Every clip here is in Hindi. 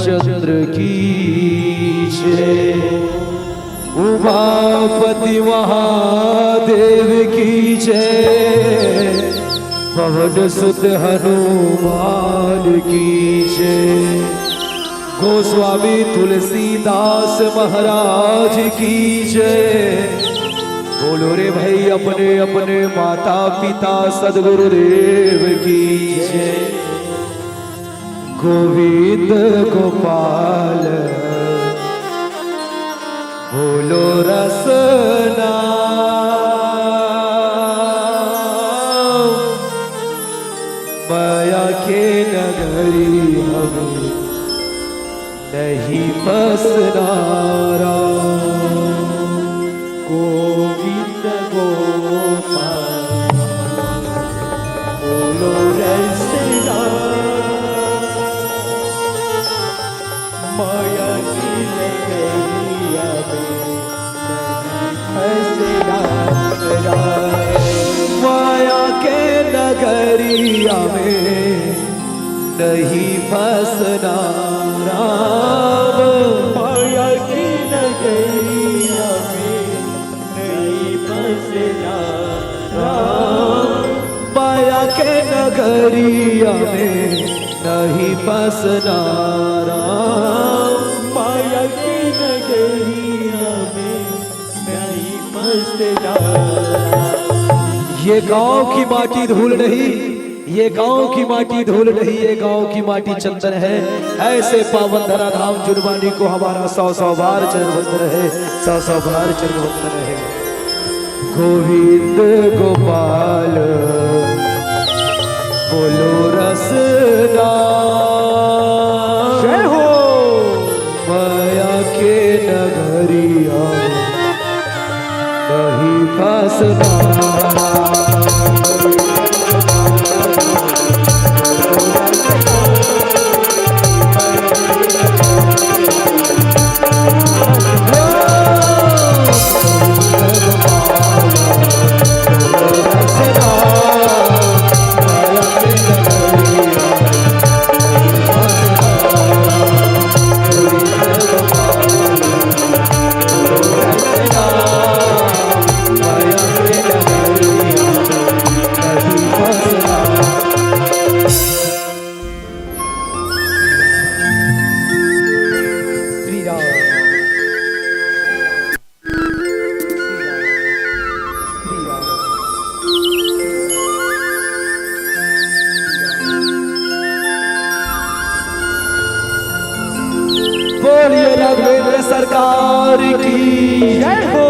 चंद्र की जय, उमापति महादेव की जय, पवन सुत हनुमान की जय, गोस्वामी तुलसीदास महाराज की जय। बोलो रे भाई अपने अपने माता पिता सदगुरुदेव की जय। गोविंद गोपाल बोलो रसना, माया के नगरी हमें नहीं बसना। गोविंद गोपाल बोलो रसना, माया की नगरिया में फंसना, माया के नगरिया में नहीं फंसना राम, माया की नगरिया में नहीं फंसना राम, माया के नगरिया में नहीं फंसना राम, माया की नगरिया में नहीं फंसना। ये गांव की माटी धूल नहीं, ये गांव की माटी धूल नहीं, ये गांव की माटी चंदन है। ऐसे पावन धरा धाम जुर्मानी को हमारा 100 बार चरणवंदन है, 100 बार चरणवंदन है। गोविंद गोपाल बोलो रसना, जय हो माया के नगरिया नहीं फंसना। बोलिए राघवेंद्र सरकार की जय हो।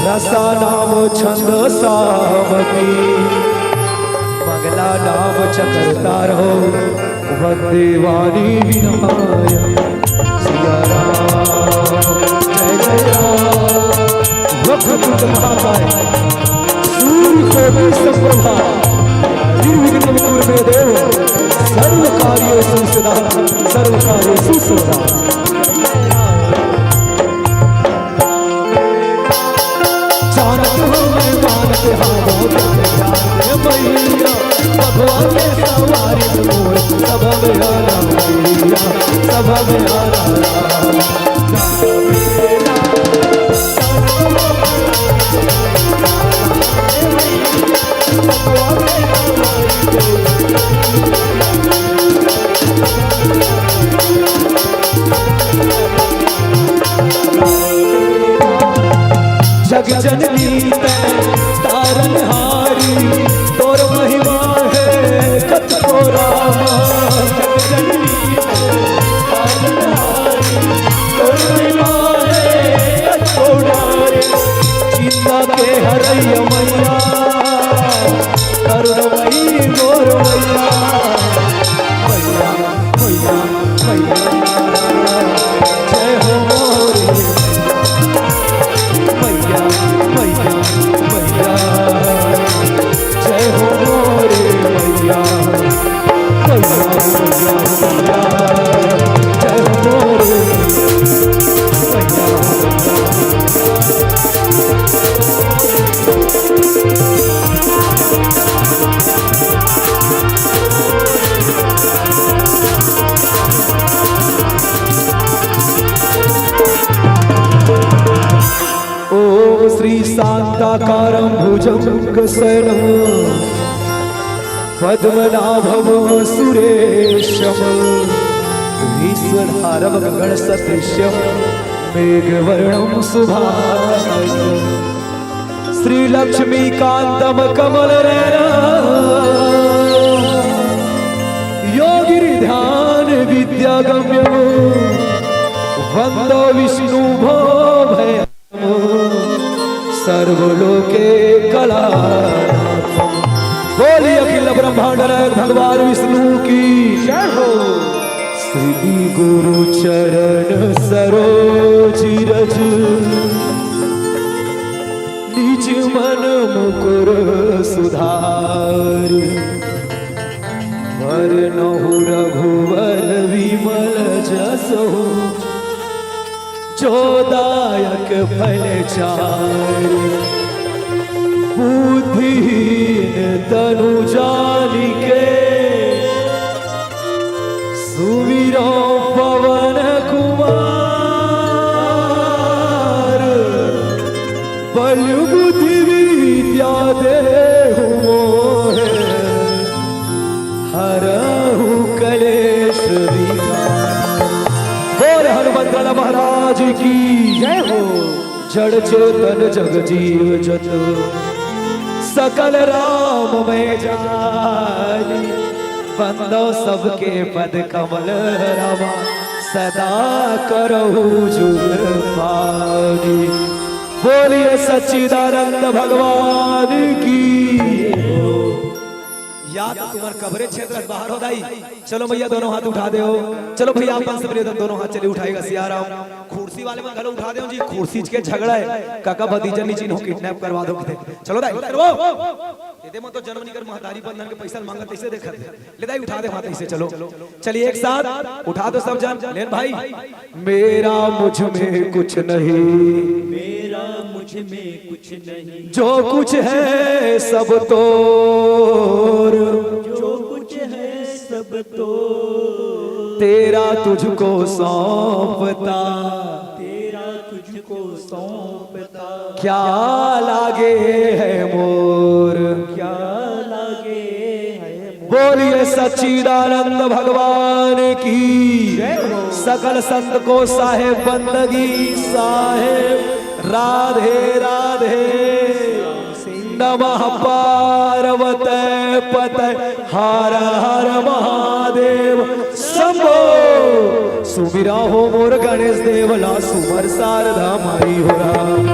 रसा नाम छंद सामकी मंगला नाम चक्रतार हो वंदेवानी विनायक सिया राम जय जय राम वक्रतुंड महाकाय सूर्य कोटि समप्रभा निर्विघ्नं कुरु मे देव सर्व कार्येषु सदा सर्व कार्येषु सदा। भगवान के सवारी मोर सब में आना मैया सब में आना जग जननी तारन हारी तोर महिमा है कत को रामा जग जननी तारन हारी तोर महिमा है कत को रारे चिंता के हरैया मैया करुणमयी मोर मैया मैया मैया मैया जय हो मोरे मैया मैया मैया जय हो मोरे मैया मैया मैया जय हो मोरे मैया। ओम श्री शांताकारं भुजंगशयनं पद्मनाभं सुरेशं विश्वधारं गणसदृश्यं मेघवर्णं शुभांगं श्रीलक्ष्मीकान्तं कमलनयनं योगिर्ध्यान विद्यागम्यं वन्दो विष्णुभो भय सर्वलोके कला। बोलिए अखिल ब्रह्मांड नायक भगवान विष्णु की जय हो। गुरु चरण सरोज रज निज मन मुकुर सुधार वरनहु रघुवर विमल जसो जो दायक फल चार बुद्धिहीन तनु जानिके सुमिरो पवन कुमार बल बुद्धि विद्या देहु मोहे हरहु कलेश विकार। बोल हनुमंत महाराज की जय हो। जड़ चेतन जग जीव जत सकल राम में जानी बंदो सबके पद कमल रमा सदा करहु जुग पानी। बोलिए सच्चिदानंद भगवान की। याद तुम्हार कबरे क्षेत्र बाहर हो दाई। चलो भैया दोनों हाथ उठा दे हो। चलो भैया अपन से दोनों हाथ चले उठाएगा सियाराम। कुर्सी वाले में गले उठा दे जी। कुर्सी के झगड़ा है काका भतीजा नीचे हो किडनैप करवा दो किथे। चलो दाई करवो दे मत तो जन्म निकर महतारी बंधन के पैसा मांगा तैसे देखा ले दाई उठा दे हाथ ऐसे। चलो चलिए एक साथ उठा दो सब जन। लेन भाई मेरा मुझ में कुछ नहीं, मेरा मुझ में कुछ नहीं, जो कुछ है सब तो, जो कुछ है सब तो तेरा तुझको सौंपता, तेरा तुझको सौंपता। क्या लागे है मोर, क्या लागे है मोर। बोलिए सच्चिदानंद भगवान की। सकल संत को साहेब बंदगी साहेब राधे राधे। नमः पार्वते पते हर हर महादेव शंभो। सुमिरा हो मोर गणेश देवला सुमर शारदा माई हो राम।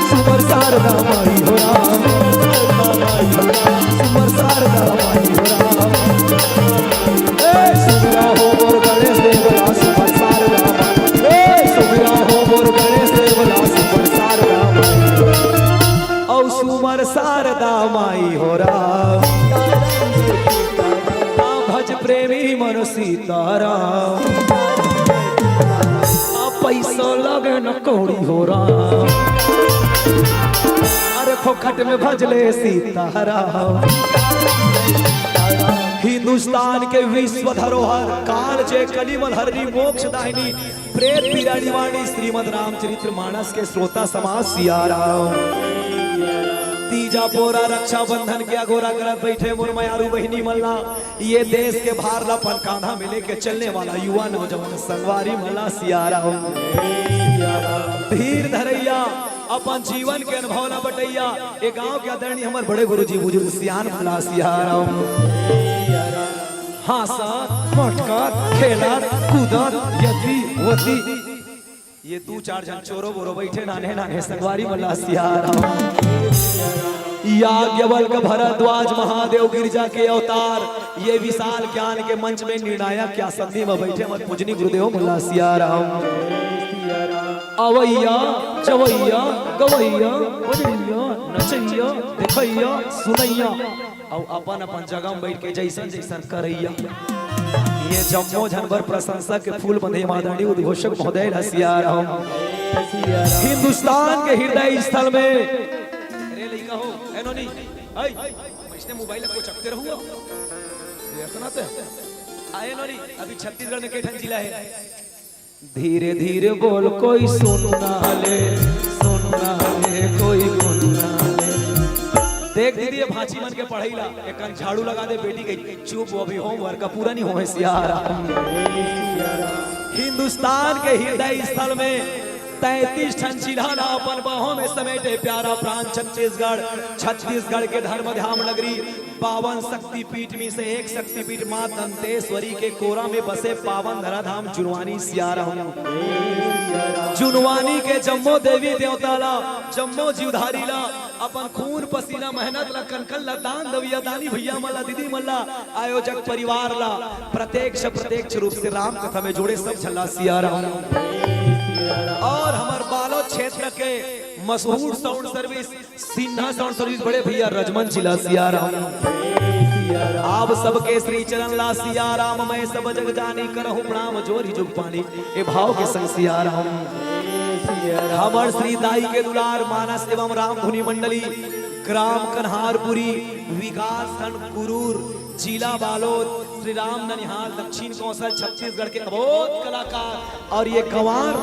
सुमर शारदा माई हो राम, सुमर शारदा माई हो राम। सुमिरा हो मोर गणेश देवला सुमर शारदा माई। सुमिरा हो मोर गणेश देवला सुमर शारदा माई। औ सुमर शारदा माई हो राम। भज प्रेमी मन सीताराम। पैसा लगे न कौड़ी हो राम। अरे फोखट में भजले सीताराम। हिंदुस्तान के विश्व धरोहर काल जे कलिमल हरनी मोक्ष दाहिनी प्रेत पीरानी वाणी श्रीमद रामचरित्र मानस के श्रोता समाज सियाराम। तीजा पोरा रक्षा बंधन के अघोरा करत बैठे मोर मयारू बहिनी मल्ला। ये देश के भारला पन कांधा में लेके चलने वाला युवा नौजवान संगवारी मल्ला सियाराम। धीर धरैया अपन जीवन के अनुभव न बटैया। एक गांव के आदरणीय हमारे बड़े गुरुजी बुजुर्ग सियान मल्ला सियाराम। हंसत मटकत खेलत कूदत यति वती ये दू चार जन चोरो बोरो बैठे नाने नाने संगवारी मल्ला सियाराम। याज्ञवल्क्य भरद्वाज महादेव गिरजा के अवतार ये विशाल ज्ञान के मंच में निर्णायक क्या संधि में बैठे मत पूजनी गुरुदेव मल्ला सियाराम। अवैया चवैया गवैया बजैया नचैया देखैया सुनैया और अपन अपन जगह में बैठ के जैसन जैसन करैया। ये जम्मो झनबर प्रशंसा के फूल बंधे मादरणी उद्घोषक महोदय सियाराम। हिंदुस्तान के हृदय स्थल में हो एनोनी आई इसने मोबाइल को चकते रहूंगा देखना तो आए नोनी। अभी छत्तीसगढ़ में केठन जिला है। धीरे धीरे बोल कोई सुनना ले कोई गुनना ले। देख दीदी भांची मन के पढ़ाईला एक झाड़ू लगा दे बेटी के चुप अभी होमवर्क का पूरा नहीं हो सियाराम। हिंदुस्तान के हृदय स्थल में 33 ठन चिल्हाना अपन बाहों में समेटे प्यारा प्राण छत्तीसगढ़। छत्तीसगढ़ के धर्म धाम नगरी 52 शक्तिपीठ में से एक शक्तिपीठ मां दंतेश्वरी के कोरा में बसे पावन धराधाम जुनवानी सियाराम। जुनवानी के जम्मो देवी देवता ला, जम्मो जीवधारी ला अपन खून पसीना मेहनत ला कनकन ला दान दविया दानी भैया मल्ला दीदी मल्ला आयोजक परिवार ला प्रत्यक्ष रूप से राम कथा में जुड़े सब झल्ला सियाराम। और हमार बालो क्षेत्र के मशहूर sound service Sinha sound service बड़े भैया रजमन जिला सियाराम। आप सबके श्री चरण ला सियाराम, मैं सब जग जानी करहूं प्रणाम जोरी जुग पानी ए भाव के संग सियाराम। हमर श्री दाई के दुलार मानस एवं राम धुनी मंडली ग्राम कन्हारपुरी विकास खंड गुरूर जिला बालोद श्री राम ननिहाल दक्षिण कौशल छत्तीसगढ़ के अबोध कलाकार और ये गंवार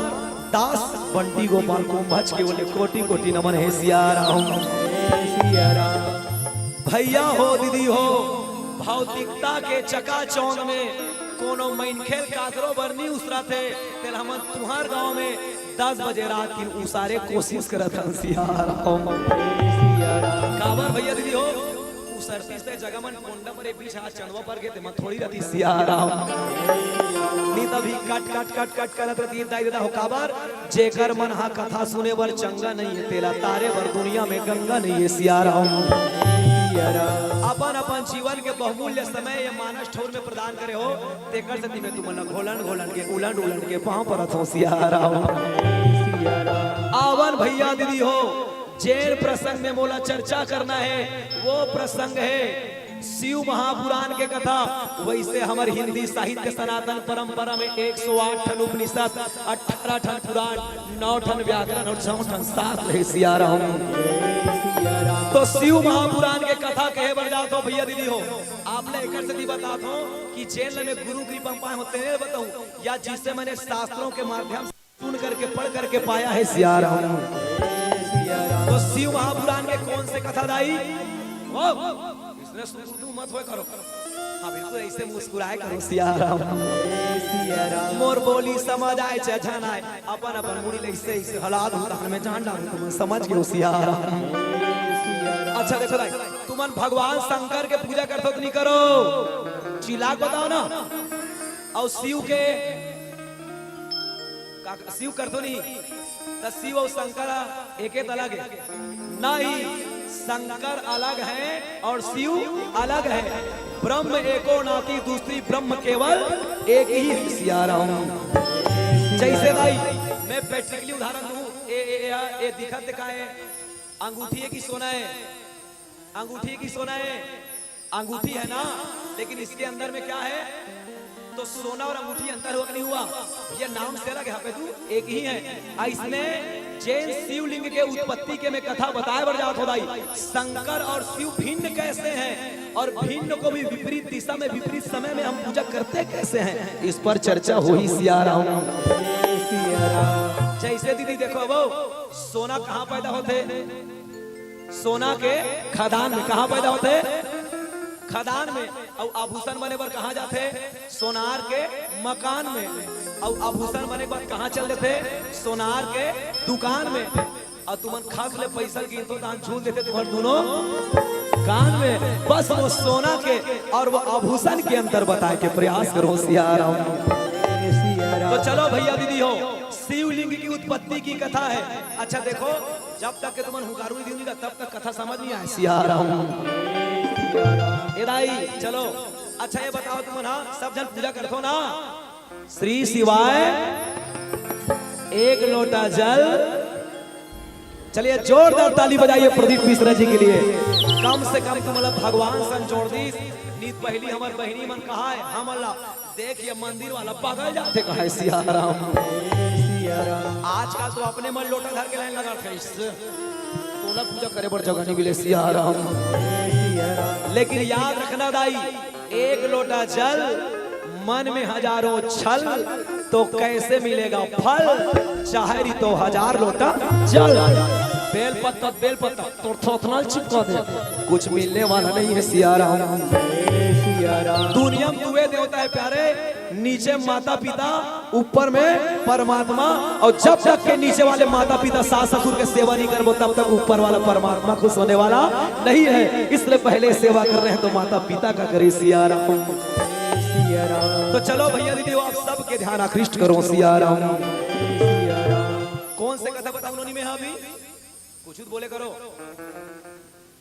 दास बंटी गोपाल कुंभज के बोले कोटि कोटि नमन है सियाराम। भैया हो दीदी हो भौतिकता के चकाचौंध में कोनो मैनखेल कादरो बरनी उसरा थे तेल हम तुहार गांव में 10 बजे रात की उसारे कोशिश करत हन सियाराम। काबर भैया दीदी हो उसरती से जगमन कोंडा परे बीच हाथ चंदवा पर के ते थोड़ी रहती सियाराम। नी तभी कट करत रहती दाई देदा हो काबर जेकर मन हा कथा सुने बर चंगा नहीं है तेला तारे बर दुनिया में गंगा नहीं है सियाराम। अपन अपन जीवन के बहुमूल्य समय ये मानस ठोर में प्रदान करे हो तेकर सती में तुम घोलन के उलंड के पांव परत हो सियाराम। आवन भैया दीदी हो जेल प्रसंग में मोला चर्चा करना है वो प्रसंग है शिव महापुराण के कथा। वैसे हमारे हिंदी साहित्य सनातन परंपरा में 108 ठन उपनिषद 18 ठन पुराण 9 ठन व्याकरण और 6 ठन शास्त्र है सियाराम। तो शिव महापुराण के कथा कहे बढ़ जाता भैया दीदी हो आपने एक से बता दो कि जेल में गुरु कृपा पाए होते हैं बताऊं या जिससे मैंने शास्त्रों के माध्यम से सुन करके पढ़ करके पाया है सियाराम। तो शिव महापुराण के कौन से कथा दाई इसने मत हो करो हाँ बिल्कुल ऐसे मुस्कुराए करो सियाराम। मोर बोली समझ आए चाहे जान आए अपन अपन मुड़ी ऐसे हालात होता में जान डालू तुम समझ गए सियाराम। अच्छा देखो भाई तुमन भगवान शंकर के पूजा करते तो नहीं करो चिल्ला बताओ ना और शिव करतो नहीं तो शिव और शंकर एक अलग है नहीं शंकर अलग है और शिव अलग है। ब्रह्म एको नाती दूसरी ब्रह्म केवल एक ही है सियाराम। जैसे भाई मैं प्रैक्टिकली उदाहरण दूं ए दिखत का है अंगूठी है कि सोना है अंगूठी की सोना है अंगूठी है ना लेकिन इसके अंदर में क्या है तो सोना और अंगूठी अंतर हुआ नहीं हुआ ये नाम से अलग है तू एक ही है। इसमें जैन शिवलिंग के उत्पत्ति के में कथा बताए बढ़ जात हो दाई शंकर और शिव भिन्न कैसे हैं और भिन्न को भी विपरीत दिशा में विपरीत समय में हम पूजा करते कैसे हैं इस पर चर्चा हुई सियाराम। जैसे दीदी देखो वो सोना कहाँ पैदा होते सोना के खदान में कहाँ पैदा होते खदान में और आभूषण बने पर कहाँ जाते सोनार के मकान में और आभूषण बने पर कहाँ चल देते सोनार के दुकान में और तुमन खास ले पैसा की तो दान झूल देते तुम्हारे दोनों कान में बस वो सोना के और वो आभूषण के अंतर बताए के प्रयास करो सियाराम। तो चलो भैया दीदी हो शिवलिंग की उत्पत्ति की कथा है। अच्छा देखो जब तक के तुमन हुकारू नहीं दूंगा तब तक कथा समझ नहीं आए सियाराम। दाई चलो अच्छा ये बताओ तुम ना सब जन पूजा करते हो ना श्री शिवाय एक लोटा जल। चलिए जोरदार ताली बजाइए प्रदीप मिश्रा जी के लिए कम से कम तुम भगवान सन जोड़ दी नीत पहली हमार बहनी मन कहा है हम अल्लाह देखिए मंदिर वाला पागल जाते कहा है सियाराम। आजकल तो अपने मन लोटा धर के लाइन लगा थे तोला पूजा करे पर जगह नहीं मिले सियाराम। लेकिन याद रखना दाई एक लोटा जल मन में हजारों छल तो कैसे मिलेगा फल चाहे तो 1000 लोटा जल। बेलपत्ता तो थोथना चिपका दे कुछ मिलने वाला नहीं है सियाराम। दुनिया में दुए देवता है प्यारे नीचे माता पिता, ऊपर में परमात्मा, और जब तक के नीचे वाले माता पिता सास ससुर के सेवा नहीं करबो तब तक ऊपर वाला परमात्मा खुश होने वाला नहीं है। इसलिए पहले सेवा कर रहे हैं तो माता पिता का करे सिया राम। तो चलो भैया दीदी आप सबके ध्यान आकृष्ट करो सिया राम। कौन से कथा बताऊं उन्हीं में अभी कुछ बोले करो।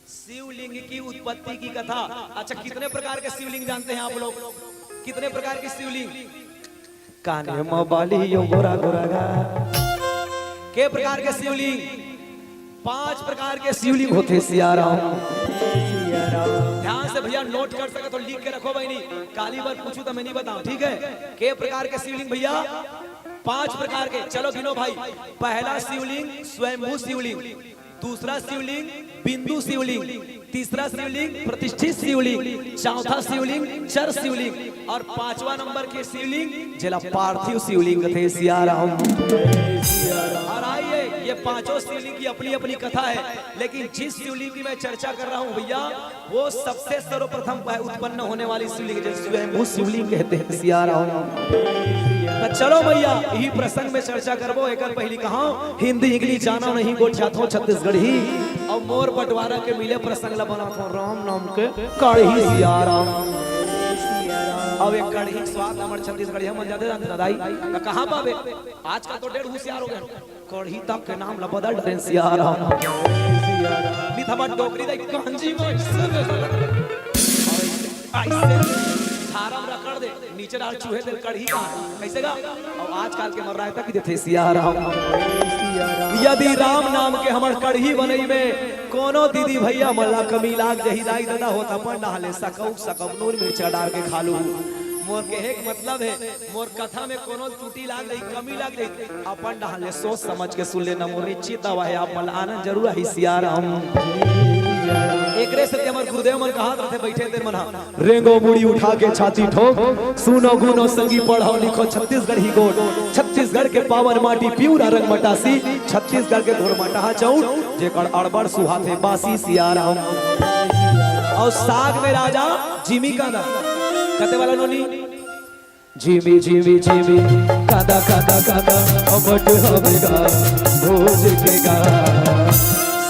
शिवलिंग की उत्पत्ति की कथा। अच्छा कितने प्रकार के शिवलिंग जानते हैं आप लोग? कितने प्रकार के शिवलिंग? कान्हे मोबाली यो गोरा गोरा गा। के प्रकार के शिवलिंग? 5 प्रकार के शिवलिंग होते सिया राम। ध्यान से भैया नोट कर सके तो लिख के रखो भाई, नहीं काली बार पूछू तो मैं नहीं बताऊं, ठीक है? के प्रकार के शिवलिंग भैया? 5 प्रकार के। चलो गिनो भाई। पहला शिवलिंग स्वयंभू शिवलिंग, दूसरा शिवलिंग बिंदु शिवलिंग, तीसरा शिवलिंग प्रतिष्ठित शिवलिंग, चौथा शिवलिंग चर शिवलिंग, और 5वां नंबर के शिवलिंग जिला पार्थिव शिवलिंग थे सिया राम। और आइए ये 5 शिवलिंग की अपनी अपनी कथा है, लेकिन जिस शिवलिंग की मैं चर्चा कर रहा हूँ भैया वो सबसे सर्वप्रथम उत्पन्न होने वाली शिवलिंग जिसे स्वयंभू शिवलिंग कहते हैं सिया राम। तो चलो भैया यही प्रसंग में चर्चा करबो। एक पहली कहा हिंदी इंग्लिश जाना नहीं गोठिया थो छत्तीसगढ़ी, और मोर बंटवारा के मिले प्रसंग ला बना थो राम नाम के कढ़ी सिया राम। अब एक कढ़ी स्वाद हमर छत्तीसगढ़ी हम ज्यादा जानते ना दाई का कहां पावे। आजकल तो डेढ़ होशियार हो गए, कढ़ी तक के नाम ला बदल डरे सिया राम। निथमा डोकरी दाई कांजी में ऐसे थारम रखड़ दे नीचे डाल चूहे दे कढ़ी का कैसे गा। और आजकल के मर रहा है तक देते सिया राम। यदि राम नाम के हमर कढ़ी बनई में कोनो दीदी भैया मल्ला कमी लाग जही दाई दादा होता पर नहले सकौ नून मिर्चा डाल के खा लू। मोर के एक मतलब है मोर कथा में कोनो त्रुटि लाग गई कमी लाग गई अपन नहले सोच समझ के सुन लेना। मोर निश्चित हवा है आप मल्ला आनंद जरूर है सिया राम। एकरे से हमर गुरुदेव मन कहा रहते बैठे देर मना रेंगो मुड़ी उठा के छाती ठोक, सुनो गुनो संगी पढ़ो लिखो छत्तीसगढ़ी गोट, छत्तीसगढ़ के पावन माटी प्यूरा रंग मटासी, छत्तीसगढ़ के घोर मटाहा चौट जेकर अड़बड़ सुहाते बासी सिया राम। और साग में राजा जिमी कांदा कते वाला नोनी जिमी जिमी जिमी कांदा कांदा कांदा अबट हमेगा भोज के गा।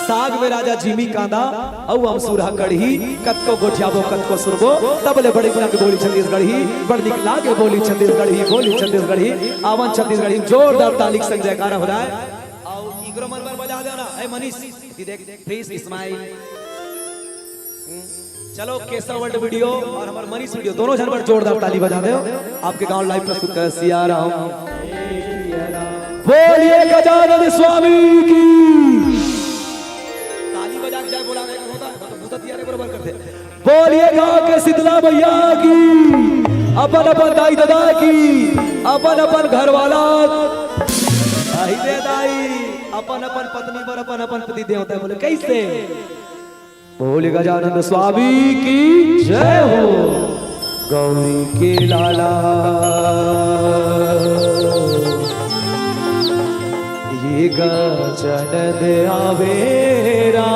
साग में राजा जिमी कांदा औ हम सुरहा कढ़ी कतको गोठियाबो कतको सुरबो तबले बड़े गुना के बोली छत्तीसगढ़ी बड़ निकला के बोली छत्तीसगढ़ी आवन छत्तीसगढ़ी जोरदार ताली संग जयकारा हो रहा है। और इगरो मन पर बजा देना ए मनीष देख प्लीज स्माइल। चलो केसव वर्ल्ड वीडियो और हमारे मनीष वीडियो दोनों जन पर जोरदार ताली बजा दो। आपके गांव लाइव प्रस्तुत कर सिया राम। बोलिए गजानन स्वामी की बोलिए गाँव के शीतला भैया की, अपन अपन दाई दादा की, अपन अपन घर वाला दाई, अपन अपन पत्नी पर अपन अपन पति देवता। बोले कैसे? बोले गजानन स्वामी की जय हो। गौरी के लाला ये गजानन आवेरा,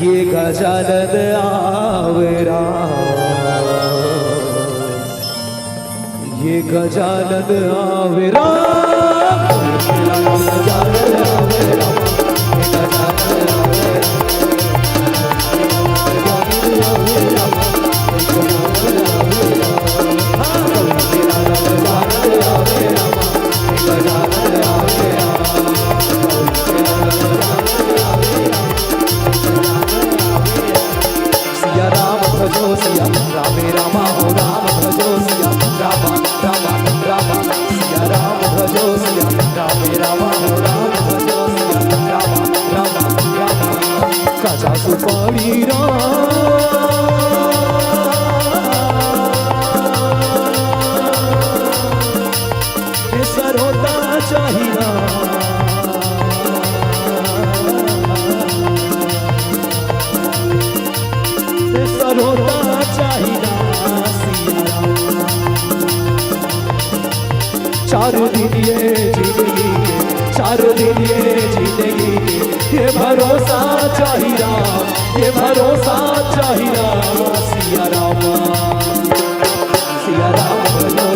ये गजानन आवेरा, ये गजानन आवेरा, गजानन आवेरा, सिया रामे रामा हो राम भजो सिया रामा रामा रामा सिया राम भजो सिया रामे रामा हो राम भजो सिया रामा रामा रामा। काजा सुपारी सर होता चाहिए होता चाहिए। चारों दिन ये जिंदगी के, चारों दिन ये जिंदगी के, ये भरोसा चाहिए ये भरोसा चाहिए सिया रामा सिया राम भजो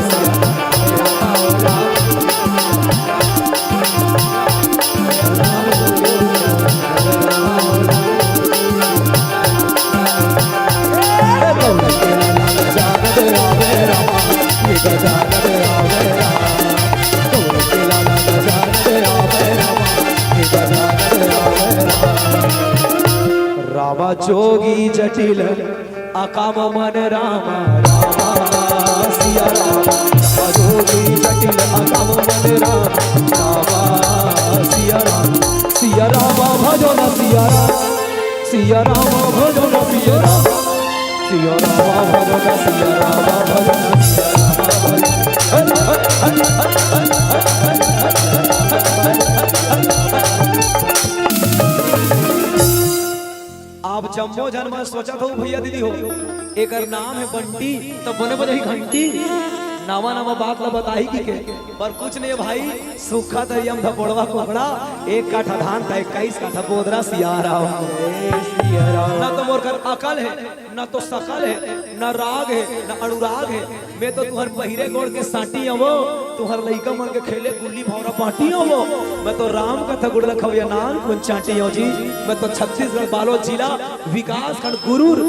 रामा जोगी जटिल अकाम मन रामा रामा सिया रामा जोगी जटिल अकाम मन रामा सिया रामा भजो न सिया रामा भजो न सिया रामा भजो न सिया रामा भजो न आप जम्मो जन्म सोचा था भैया दीदी हो एक नाम है बंटी तो बने बजे घंटी नामा नामा बात ला बताई की के पर कुछ नहीं भाई सूखा दरियम धपोड़वा कोबड़ा एक काठा धान था 21 काठा बोदरा सियारा ना तो मोर कर अकल है ना तो सकल है ना राग है ना अनुराग है मैं तो तुहर पहिरे गोड़ के साटी आवो तुहर लइका मन के खेले गुल्ली भौरा पाटी आवो मैं तो राम कथा गुड़ रखविया नान कुन चाटी हो जी मैं तो छत्तीसगढ़ बालोद जिला विकास खंड गुरूर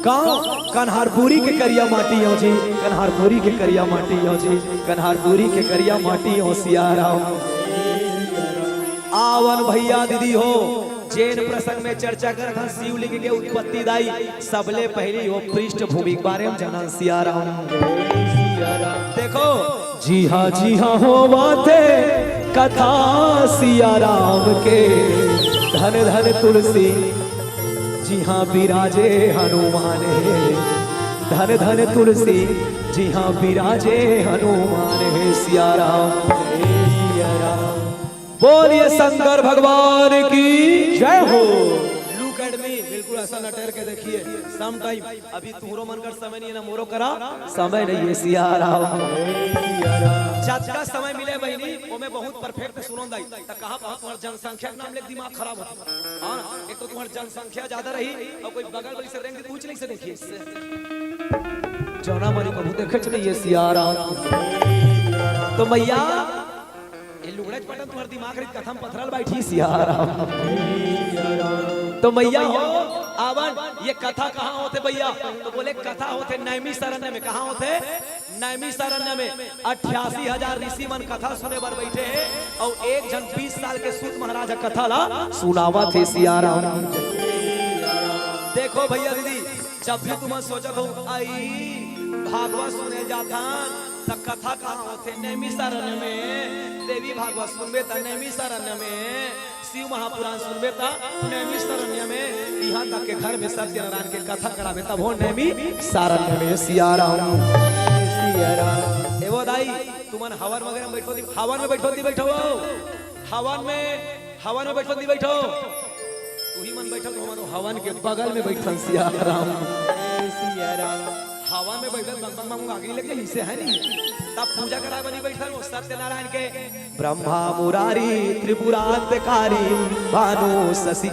गांव कन्हारपुरी के करिया माटी हो जी कन्हारपुरी के करिया माटी हो जी कन्हारपुरी के करिया माटी हो सियारा आवन भैया दीदी हो जैन प्रसंग में चर्चा करत हन शिवलिंग के उत्पत्ति दाई सबले पहली हो पृष्ठभूमि के बारे में जाना सियारा देखो जी हाँ हो बाते कथा सिया राम के धन धन तुलसी जी हाँ विराजे हनुमान है धन धन तुलसी जी हाँ विराजे हनुमान है सिया राम बोलिए शंकर भगवान की जय हो लुक एट मी बिल्कुल ऐसा न ठहर के देखिए सम टाइम अभी तुहरो मन कर समय नहीं है ना मोरो करा समय नहीं है सिया राम जब समय मिले बहनी वो मैं बहुत परफेक्ट सुनो दाई त कहां तुम्हार जनसंख्या के नाम ले दिमाग खराब होता हां एक तो तुम्हार जनसंख्या ज्यादा रही और कोई बगल वाली से रैंक पूछ नहीं से देखिए जौना मरी को देखे चलिए ये सिया राम तो मैया ये लुगड़ज पटन तुम्हार दिमाग रे कथम पथरल बैठी सिया राम तो मैया हो आवन ये कथा कहाँ होते भैया तो बोले कथा होते नैमी सरण्य में कहाँ होते नैमी सरण्य में 88,000 ऋषि मन कथा सुने बर बैठे हैं और एक जन 20 साल के सूत महाराजा कथा ला सुनावा थे सिया राम देखो भैया दीदी जब भी तुम सोचत हो आई भागवत सुने जाता तब कथा कहाँ होते नैमी सरण्य में देवी भागवत सुनबे त नैमी सरण्य में शिव महापुराण सुनबे त नैमी सरण्य में यहाँ तक के घर में सत्यनारायण के कथा कराबे तब हो नैमी सरण्य में सिया राम एवो दाई तुमन हवन वगैरह में बैठो दी हवन में बैठो दी बैठो हवन में बैठो दी बैठो तू ही मन बैठो तो हमारो हवन के बगल में बैठन सिया राम हवा में बैठल बंग बंग आगे लेके इसे है नहीं तब पूजा कराए बनी बैठल वो सत्यनारायण के ब्रह्मा मुरारी त्रिपुरांतकारी भानु शशि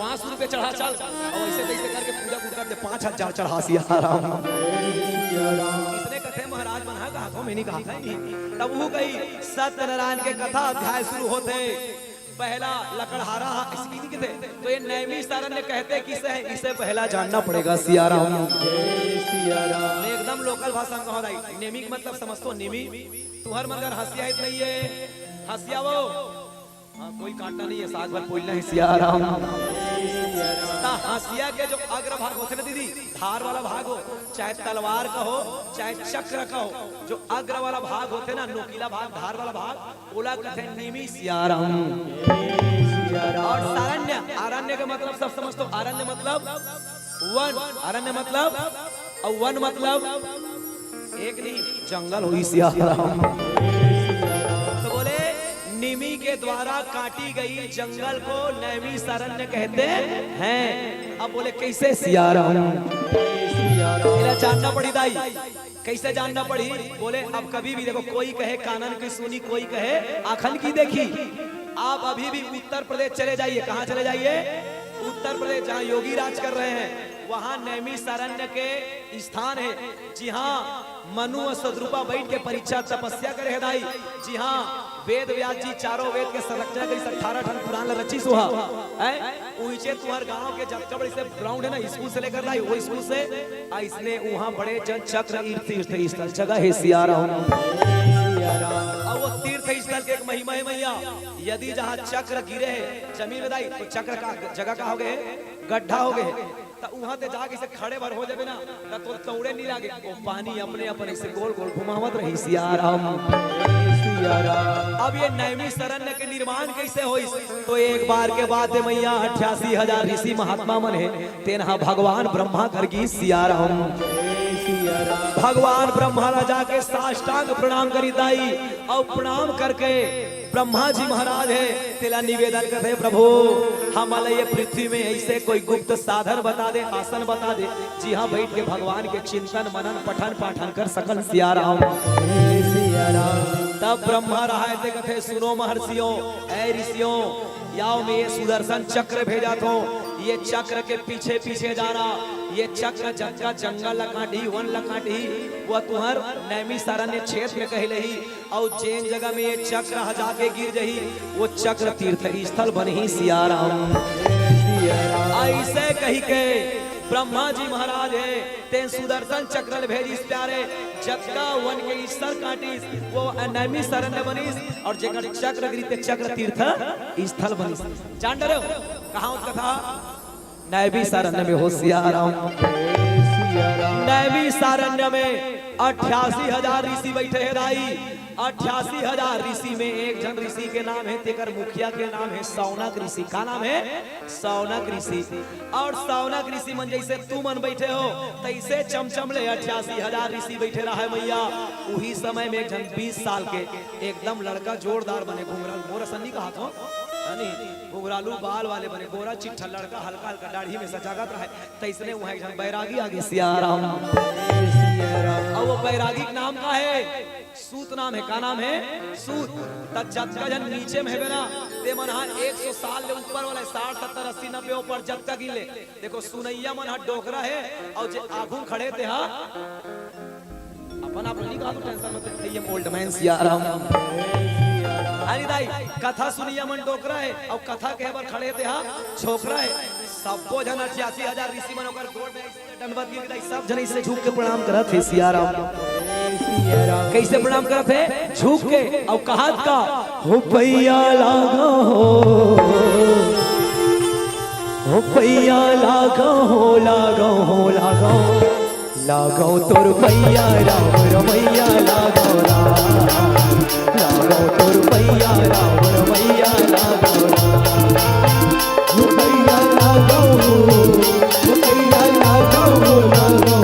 500 रुपए चढ़ा चल और ऐसे तैसे करके पूजा करते 5,000 चढ़ा सिया राम इसने कथे महाराज बना कहा था मैंने कहा था तब वो गई सत्यनारायण के कथा अध्याय शुरू होते पहला लकड़हारा इसकी थे तो ये नैमी सरण्य कहते किसे है इसे पहला जानना पड़ेगा सिया राम एकदम लोकल भाषा में कहा रही नेमी का मतलब समझतो नेमी तुहर मगर हंसिया इत नहीं है हंसिया वो हाँ कोई कांटा नहीं है साग भर पोलना है सिया राम हंसिया के जो अग्रभाग होते ना दीदी धार वाला भाग हो चाहे तलवार का हो चाहे चक्र का हो जो अग्र वाला भाग होते ना नोकीला भाग धार वाला भाग ओला कहते हैं नेमी सिया राम और सारण्य आरण्य का मतलब सब समझतो आरण्य मतलब वन अरण्य मतलब और वन मतलब एक नहीं जंगल हुई सिया राम तो बोले निमी के द्वारा काटी गई जंगल को नैमी सरण्य कहते हैं अब बोले कैसे सिया राम जानना पड़ी दाई कैसे जानना पड़ी बोले अब कभी भी देखो कोई कहे कानन की सुनी कोई कहे आखन की देखी आप अभी भी उत्तर प्रदेश चले जाइए कहाँ चले जाइए उत्तर प्रदेश जहाँ योगी राज कर रहे हैं वहाँ नैमिषारण्य के स्थान है। जी हाँ, मनु और सद्रूपा बैठ के परीक्षा तपस्या करे हदाई। जी हाँ, वेद व्यास जी चारों वेद के संरक्षण करी 18 ठन पुराण रची सुहा है। उइचे तुम्हार गांव के जब कबड़ से ग्राउंड है ना, स्कूल से लेकर लाई वो स्कूल से इसने वहाँ बड़े जन चक्र तीर्थ स्थल जगह है सियाराम। अब वो तीर्थ स्थल के एक महिमा है मैया, यदि जहाँ चक्र गिरे है जमीन में दाई तो चक्र का जगह का हो गए गड्ढा हो गए, तो वहां ते जाके से खड़े भर हो जाबे ना तो तौड़े नहीं लागे, वो पानी अपने अपने से गोल गोल घुमावत रही सियाराम। अब ये नैमिषारण्य के निर्माण कैसे होई? तो एक बार के बाद मैया 88,000 ऋषि महात्मा मन है तेनहा भगवान ब्रह्मा करगी सियाराम। भगवान ब्रह्मा राजा के साष्टांग प्रणाम करी दाई और प्रणाम करके ब्रह्मा जी महाराज है तेला निवेदन करते प्रभु हमारे ये पृथ्वी में ऐसे कोई गुप्त साधन बता दे, आसन बता दे, जी हाँ बैठ के भगवान के चिंतन मनन पठन पाठन कर सकल सियाराम। तब ब्रह्मा रहा थे कथे सुनो महर्षियों ऐ ऋषियों, याओ में ये सुदर्शन चक्र भेजा थो, ये चक्र के पीछे पीछे जाना, ये चक्र जगह जंगल लकाटी वन लकाटी वो तुहर नैमिषारण्य क्षेत्र में कहले ही, और जैन जगह में ये चक्र हजा के गिर जही वो चक्र तीर्थ स्थल बनी सियाराम। ऐसे कही के ब्रह्मा जी महाराज है ते सुदर्शन चक्र भेजी प्यारे जगह वन के स्थल काटी वो नैमिषारण्य बनीस, और जगह चक्र गिरी ते चक्र तीर्थ स्थल बनीस। जान डरे हो कहाँ कथा? नैमिषारण्य में हो सियाराम। नैमिषारण्य में 88,000 ऋषि बैठे हैं दाई। 88,000 ऋषि में एक जन ऋषि के नाम है तेकर मुखिया के नाम है सौनक ऋषि। का नाम है? सौनक ऋषि। और सौनक ऋषि मन जैसे तू मन बैठे हो तैसे चमचमले 88,000 ऋषि बैठे रहा है मैया। उही समय में एक जन 20 साल के एकदम लड़का जोरदार बने, घुंघरालू मोर सन्नी कहा था घुंघरालू बाल वाले बने, गोरा चिट्ठा लड़का हल्का हल्का दाढ़ी में सजागत रहे, तैसने वहाँ एक जन बैरागी आगे सियाराम। और वो बैरागी का नाम का है सूत नाम है। का नाम है? सूत। जब जन नीचे में है ना ते मन 100 साल ले ऊपर वाला 60 70 80 90 ऊपर जब तक गिले देखो सुनैया मन डोकरा है और जे आगू खड़े थे अपन आप नहीं कहा तो टेंशन मत ले, ये ओल्ड मैन सियाराम। अरे दाई कथा सुनिया मन डोकरा है और कथा के बार खड़े थे छोकरा है। सबको जन 88,000 ऋषि मन ओकर गोड़ में दंडवत गिर दाई सब जन इसे झुक के प्रणाम करत है सियाराम। कैसे प्रणाम करत है? झुक के और कहात का हो पैया लागा हो पैया लागा हो लागो हो लागो लागो तोर पैया राम रमैया लागो लागो तोर पैया राम रमैया लागो हो पैया लागो हो पैया लागो हो लागो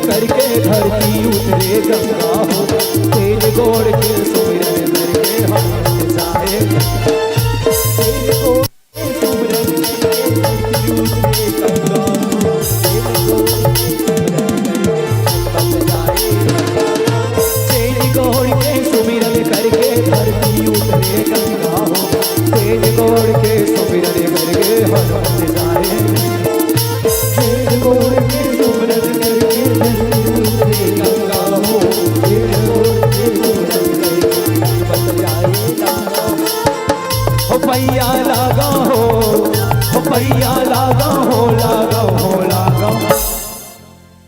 करके धरती उतरे गंगा हो, तेल गोड़ के सुमिरन करके हम जाए, तेल गोड़ के सुमिरन करके धरती उतरे गंगा हो, तेल गोड़ के सुमिरन करके हम जाए, तेल गोड़ के सुमिरन करके धरती उतरे गंगा हो, तेल गोड़ के सुमिरन करके हम जाए, तेल गोड़ के सुमिरन पैया लागा हो पैया लागा हो लागा हो लागा।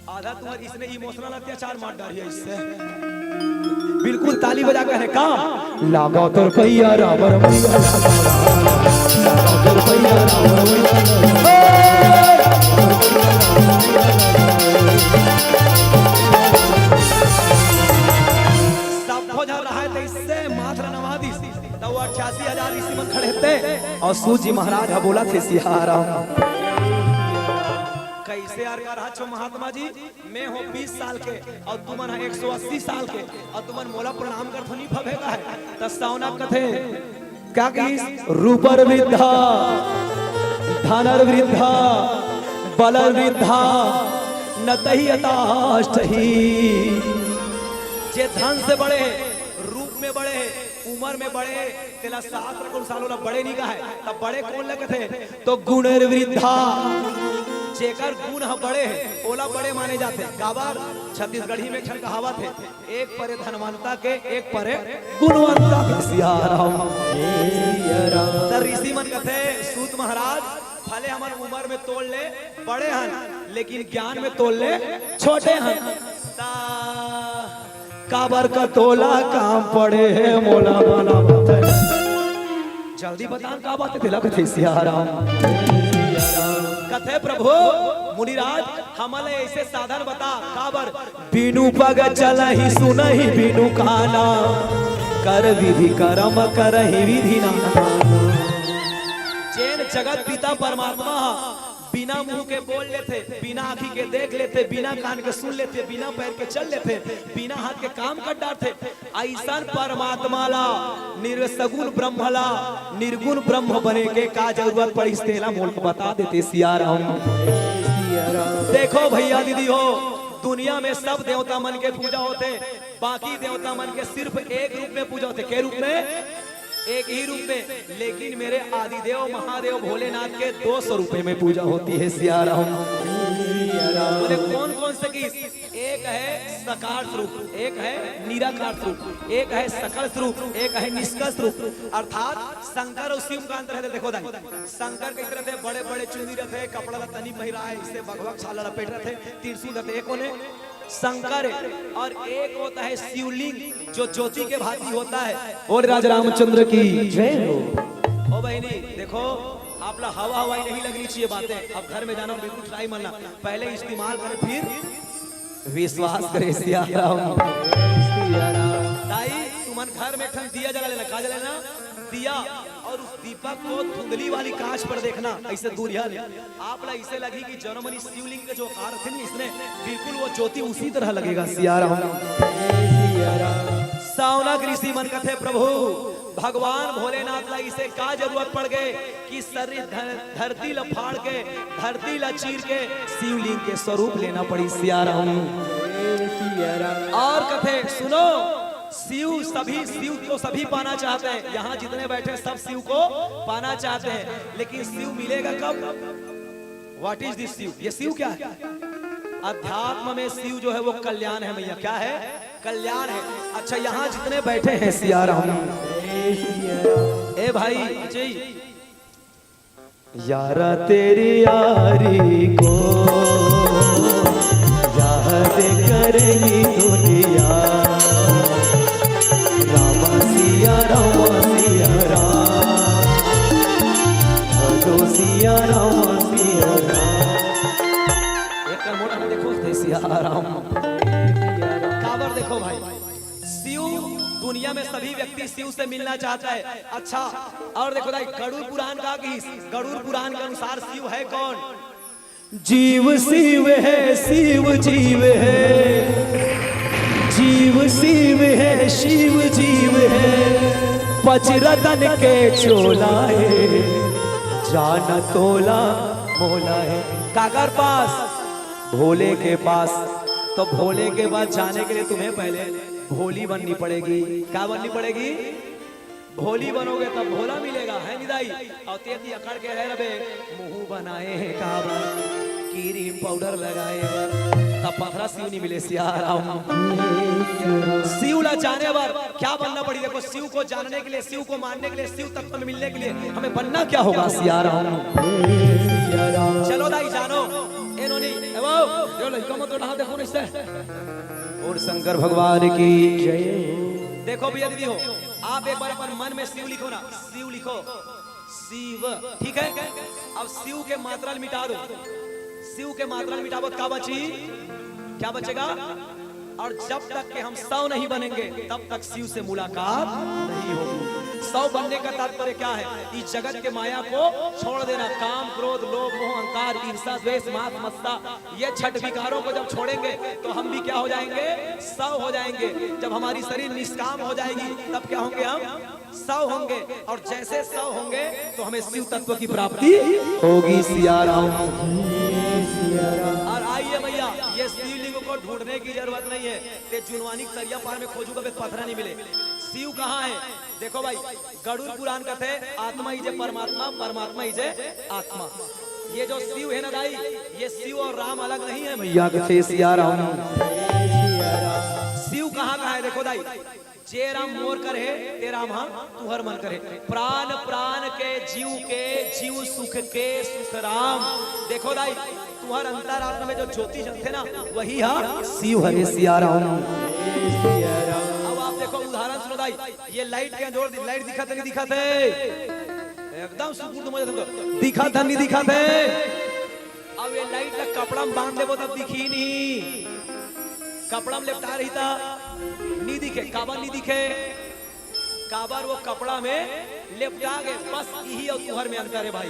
आधा तुम्हारी इसने इमोशनल अत्याचार मार डाली है इससे। बिल्कुल ताली बजा कर है का लागा तो पैया राम रमैया लागा तो पैया राम रमैया। सब हो जा रहा है तो इससे मात्र नवादी तो 88,000 सारे ऋषि मन खड़े थे और सूत जी महाराज हा बोला थे सियाराम कैसे यार का रहा छो महात्मा जी, मैं हो 20 साल के और तुमन 180 साल के और तुमन मोला प्रणाम कर नहीं भवेगा है। तस्तावना कथे क्या कही, रूपर वृद्धा धनर वृद्धा बलर वृद्धा नतहि अताष्टहि। जे धन से बड़े रूप में बड़े उम्र में बड़े तेला शास्त्र को सालों बड़े नहीं कहा है, तब बड़े कौन लगे थे तो गुणर वृद्धा जेकर गुण बड़े ओला बड़े माने जाते। काबर छत्तीसगढ़ी में क्षण कहावत है, एक परे धनवंता के एक परे गुणवंता के। सियाराम ऋषि मन कथे सूत महाराज भले हमार उम्र में तोड़ ले बड़े हन लेकिन ज्ञान में तोड़ ले छोटे हन। काबर का तोला काम पड़े है मोला वाला बात है। जल्दी बता का बात है तिलक थे सियाराम कथे प्रभु मुनिराज हमले ऐसे साधन बता। काबर बिनु पग चलहि सुनहि बिनु काना कर विधि कर्म करहि विधि ना। जैन जगत पिता परमात्मा बिना मुंह के बोल लेते, बिना आंखी के देख लेते, बिना कान के सुन लेते, बिना पैर के चल लेते, बिना हाथ के काम कर डालते। ऐसा परमात्मा ला निर्सगुण ब्रह्म ला निर्गुण ब्रह्म बने के का जरूरत पड़ी तेला मोल को बता देते सियाराम। देखो भैया दीदी हो दुनिया में सब देवता मन के पूजा होते, बाकी देवता मन के सिर्फ एक रूप में पूजा होते। के रूप में? एक ही रूप में। लेकिन मेरे आदिदेव महादेव भोलेनाथ के 200 रुपए में पूजा होती है सियाराम। बोले कौन कौन से की? एक है साकार स्वरूप, एक है निराकार स्वरूप, एक है सकल स्वरूप, एक है निष्कल स्वरूप। अर्थात शंकर और शिव का अंतर है। देखो दाई शंकर किस तरह थे, बड़े बड़े चुंदी रहते, कपड़ा तनी पहिरा है, इससे भगवत छाला लपेट रहे थे, त्रिशूल रहते। एक होने शंकर और एक होता है शिवलिंग जो ज्योति के भांति होता है। और राजा रामचंद्र की जय हो। ओ बहनी देखो आप लोग हवा हवाई नहीं लगनी चाहिए बातें। अब घर में जाना बिल्कुल ट्राई मरना, पहले इस्तेमाल करें फिर विश्वास करें सियाराम। ताई तुमन घर में दिया जला लेना, का जला लेना दिया, और उस दीपक को धुंधली वाली कांच पर देखना, ऐसे दूर यार आप लोग इसे लगी कि जर्मनी शिवलिंग के जो आकार थे इसने बिल्कुल वो ज्योति उसी तरह लगेगा सियाराम। सावनक ऋषि मन कथे प्रभु भगवान भोलेनाथ ला इसे का जरूरत पड़ गए कि शरीर धरती ला फाड़ के धरती ला चीर के शिवलिंग के स्वरूप लेना पड़ी सियाराम। और कथे सुनो शिव को सभी पाना चाहते हैं। यहाँ जितने बैठे सब शिव को पाना चाहते हैं, लेकिन शिव मिलेगा कब? What is this Shiv? ये शिव क्या है? अध्यात्म में शिव जो है वो कल्याण है भैया। क्या है? कल्याण है। अच्छा यहाँ जितने बैठे हैं सियाराम ए भाई जी यारा तेरी यारी को याद करेगी दुनिया। सिया राम सिया राम सिया राम। एक मोटा में देखो सिया राम। काबर देखो भाई शिव दुनिया में सभी व्यक्ति शिव से मिलना चाहता है। अच्छा और देखो भाई गरुड़ पुराण का गरुड़ पुराण के अनुसार शिव है कौन? जीव शिव है, शिव जीव है, जीव शिव है, शिव जीव है, पचरतन के चोला है, जाना तोला मोला है। काकर पास? भोले के पास। तो भोले के पास जाने के लिए तुम्हें पहले भोली बननी पड़ेगी। क्या बननी पड़ेगी? भोली बनोगे तब भोला मिलेगा, है निदाई। और तेती अकड़ के रह रहे मुंह बनाए हैं काबर क्रीम पाउडर लगाए तब पथरा शिव नहीं मिले सियाराम। शिव ला जाने बार क्या बनना पड़ी? देखो शिव को जानने के लिए, शिव को मानने के लिए, शिव तत्व में मिलने के लिए हमें बनना क्या होगा सियाराम? चलो दाई जानो देखो निश्चय। और शंकर भगवान की जय। देखो भैया दीदी हो आप एक बार अपन मन में शिव लिखो ना, शिव लिखो शिव, ठीक है? अब शिव के मात्रा मिटा दो, शिव के मात्रा मिटाओ क्या बची? क्या बचेगा? और जब तक के हम सौ नहीं बनेंगे तब तक शिव से मुलाकात नहीं होगी। सौ बनने का तात्पर्य क्या है? इस जगत के माया को छोड़ देना। काम, क्रोध, लोभ, मोह, अहंकार, ईर्ष्या, द्वेष, मात, मत्सर, ये छठ विकारों को जब छोड़ेंगे तो हम भी क्या हो जाएंगे? सौ हो जाएंगे। जब हमारी शरीर निष्काम हो जाएगी तब क्या होंगे? हम सौ होंगे। और जैसे सौ होंगे तो हमें शिव तत्व की प्राप्ति होगी। सिया राम। और आइए भैया, ये शिवलिंग को ढूंढने की जरूरत नहीं है। ते जुनवानी सरिया पार में खोजू कभी पत्थर नहीं मिले। शिव कहाँ है? देखो भाई, गरुड़ पुराण कहते आत्मा ही जे परमात्मा, परमात्मा ही जे आत्मा। ये जो शिव है ना दाई, ये शिव और राम अलग नहीं है भैया। कथे सिया राम। शिव कहाँ है? देखो दाई, जे राम मोर करे ते राम हाँ तू हर मन करे। प्राण प्राण के जीव सुख के सुख राम। देखो दाई, तू हर अंतरात्मा में जो ज्योति जलते ना वही हाँ शिव हरे सिया राम। अब आप देखो उदाहरण सुनो दाई, ये लाइट के जोड़ दी, लाइट दिखा नहीं दिखा थे एकदम सुकून तो मुझे दिखा था नहीं दिखा थे। अब ये लाइट का कपड़ा में बांध दे वो तब दिखी नहीं, कपड़ा में लिपटा रही था नहीं दिखे। काबर नहीं दिखे? काबर वो कपड़ा में लिपटा गए। बस यही और तुहर में अंतर है भाई।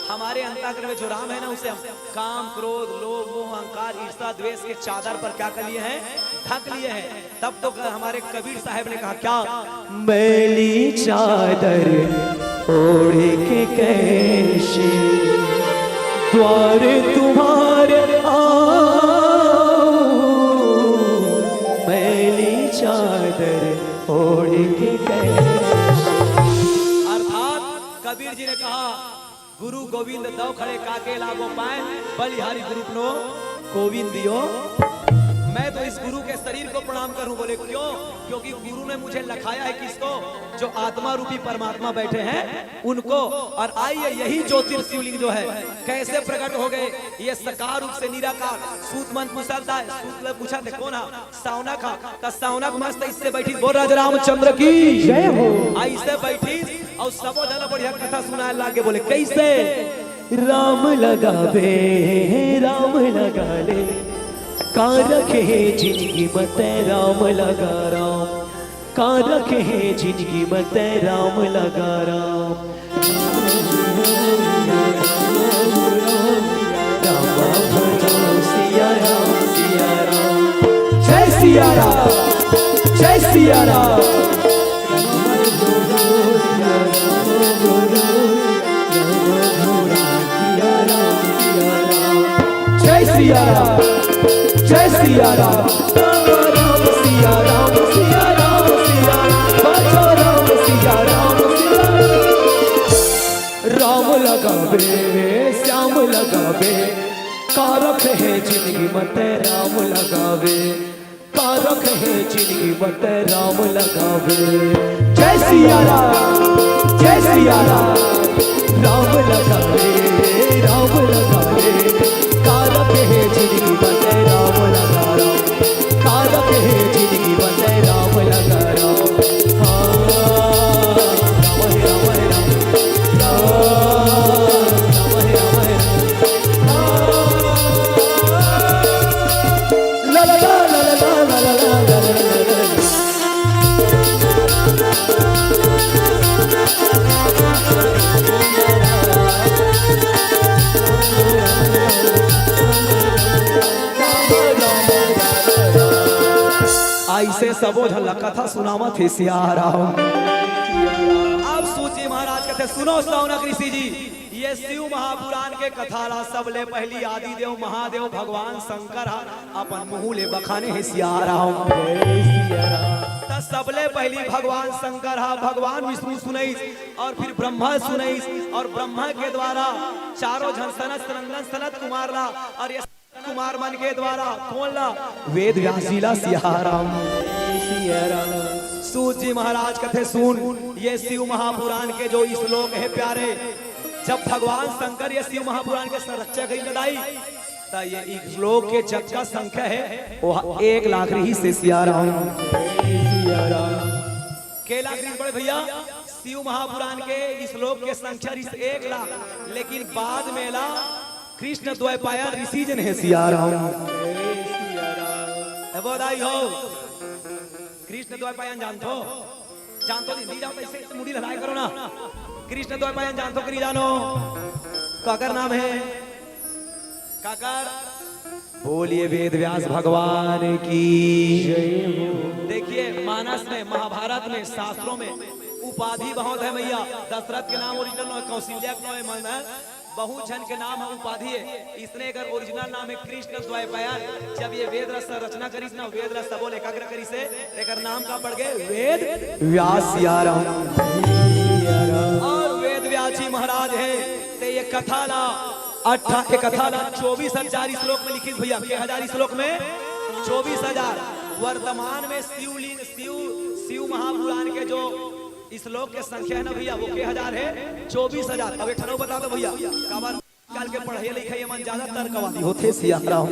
हमारे अंतःकरण में जो राम है ना, उसे हम काम, क्रोध, लोभ, मोह, अहंकार, ईर्ष्या, द्वेष के चादर पर क्या कर लिए हैं? ढक लिए हैं। तब तो हमारे कबीर साहब ने कहा क्या? मैली चादर ओढ़े के कैसे द्वार तुम्हारे मैली चादर ओढ़े के कैसे। अर्थात कबीर जी ने कहा, गुरु गोविंद दो खड़े काके लागो पाए, बलिहारी गुरु नो गोविंद दियो। मैं तो इस गुरु के शरीर को प्रणाम करूं। बोले क्यों? क्योंकि गुरु ने मुझे लखाया है किसको? जो आत्मा रूपी परमात्मा बैठे हैं उनको। और आइए, यही ज्योतिर्शिवलिंग जो है कैसे प्रकट हो गए? ये सकार रूप से निराकार। सूत मन पूछता है, सूत पूछा थे कौन? सावना खा का सावना मस्त इससे बैठी। बोल राज रामचंद्र की जय हो। ऐसे बैठी और सबो जला बढ़िया कथा सुनाए लागे। बोले कैसे? राम लगा बे राम लगा ले, का रखे जिंदगी मत राम लगा राम, का रखे जिंदगी मत राम लगा राम। राम भजो सिया राम सिया राम। जय सिया राम, जय सिया राम। जय सिया राम, जय सिया राम। राम सिया राम सिया राम सिया बचो राम सिया राम सिया। राम लगावे श्याम लगावे, कारक है जिंदगी मत राम लगावे, कारक है जिंदगी मत राम लगावे। जय सिया राम, जय सिया राम। राम लगावे राम लगावे, कारक है जिंदगी मत राम लगा राम, कारक है जिंदगी मत राम लगा राम। राम है राम है राम, राम है राम है राम। ला ला ला ला ला ला ला ला ला ला। ऐसे सबो झल कथा सुनावत थे सिया राम। अब सूची महाराज कहते सुनो सौनक ऋषि जी, ये शिव महापुराण के कथाला सबले पहली आदि देव महादेव भगवान शंकर अपन मुँह ले बखाने है सिया राम। सबले पहली भगवान शंकर भगवान विष्णु सुनैस और फिर ब्रह्मा सुनैस और ब्रह्मा के द्वारा चारों जन सनत सनंदन सनत कुमार ला और ये कुमार मन के द्वारा कौन ला? वेद व्यासीला सिया राम। सूत जी महाराज कथे सुन, ये शिव महापुराण के जो श्लोक है प्यारे, जब भगवान शंकर ये शिव महापुराण के संरक्षक ही लड़ाई तो ये श्लोक के जग का संख्या है वो 1 लाख रही से सिया राम। के लाख रही बड़े भैया? शिव महापुराण के श्लोक के संख्या 1 लाख, लेकिन बाद में ला कृष्ण द्वैपायन ऋषि जन है सिया राम। बधाई हो। कृष्ण द्वैपायन जानते हो? जान तो नहीं जाओ ऐसे मुड़ी लड़ाई करो ना। कृष्ण तो पायन जान तो करी जानो। काकर नाम है काकर। बोलिए वेद व्यास भगवान की जय हो। देखिए मानस में, महाभारत में, शास्त्रों में उपाधि बहुत है भैया। दशरथ के नाम ओरिजिनल, कौशल्या के नाम है, बहुत जन के नाम है, उपाधि है। इसने अगर ओरिजिनल नाम है कृष्ण द्वैपायन। जब ये वेद रस रचना करी ना, वेद रस सबो एकाग्र करी से एक नाम का पड़ गए वेद व्यास याराम। और वेद व्यास जी महाराज है ते ये कथा ला 24,000 श्लोक में लिखी भैया। के हजार श्लोक में 24,000। वर्तमान में शिव महापुराण के जो श्लोक के संख्या है ना भैया, वो के हजार है 24,000। अब एक ठनो बता दो भैया, काबर काल के पढ़े लिखे मन ज्यादा तर्कवादी होते सियाराम।